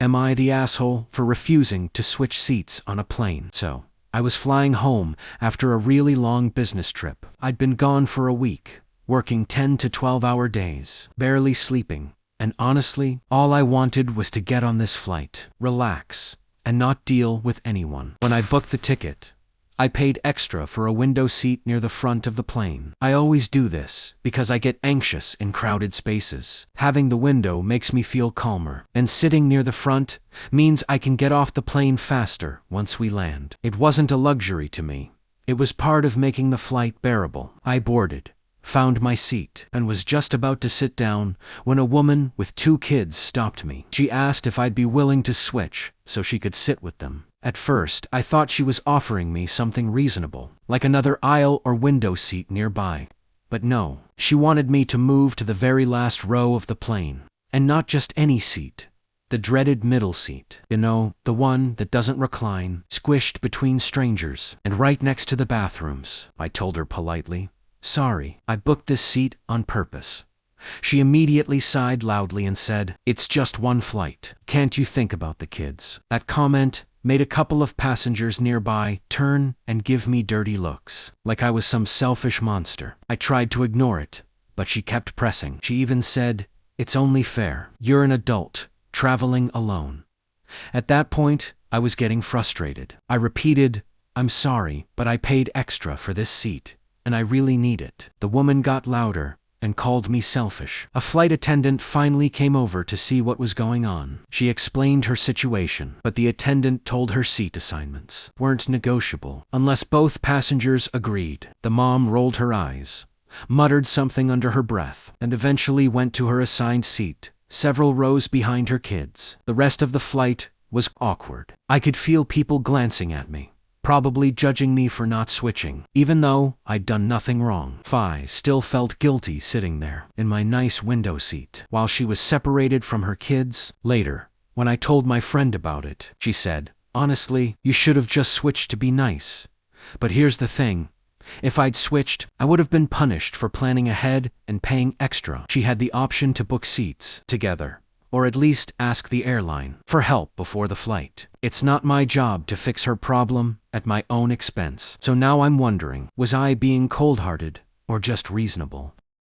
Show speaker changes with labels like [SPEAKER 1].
[SPEAKER 1] Am I the asshole for refusing to switch seats on a plane? So, I was flying home after a really long business trip. I'd been gone for a week, working 10 to 12-hour days, barely sleeping, and honestly, all I wanted was to get on this flight, relax, and not deal with anyone. When I booked the ticket, I paid extra for a window seat near the front of the plane. I always do this because I get anxious in crowded spaces. Having the window makes me feel calmer, and sitting near the front means I can get off the plane faster once we land. It wasn't a luxury to me. It was part of making the flight bearable. I boarded, found my seat, and was just about to sit down when a woman with 2 kids stopped me. She asked if I'd be willing to switch so she could sit with them. At first, I thought she was offering me something reasonable, like another aisle or window seat nearby. But no, she wanted me to move to the very last row of the plane. And not just any seat. The dreaded middle seat. You know, the one that doesn't recline, squished between strangers, and right next to the bathrooms. I told her politely, "Sorry, I booked this seat on purpose." She immediately sighed loudly and said, "It's just one flight. Can't you think about the kids?" That comment made a couple of passengers nearby turn and give me dirty looks, like I was some selfish monster. I tried to ignore it, but she kept pressing. She even said, "It's only fair. You're an adult, traveling alone." At that point, I was getting frustrated. I repeated, "I'm sorry, but I paid extra for this seat, and I really need it." The woman got louder and called me selfish. A flight attendant finally came over to see what was going on. She explained her situation, but the attendant told her seat assignments weren't negotiable unless both passengers agreed. The mom rolled her eyes, muttered something under her breath, and eventually went to her assigned seat, several rows behind her kids. The rest of the flight was awkward. I could feel people glancing at me, probably judging me for not switching, even though I'd done nothing wrong. I still felt guilty sitting there, in my nice window seat, while she was separated from her kids. Later, when I told my friend about it, she said, "Honestly, you should have just switched to be nice. But here's the thing. If I'd switched, I would have been punished for planning ahead and paying extra." She had the option to book seats together, or at least ask the airline for help before the flight. It's not my job to fix her problem at my own expense. So now I'm wondering, was I being cold-hearted or just reasonable?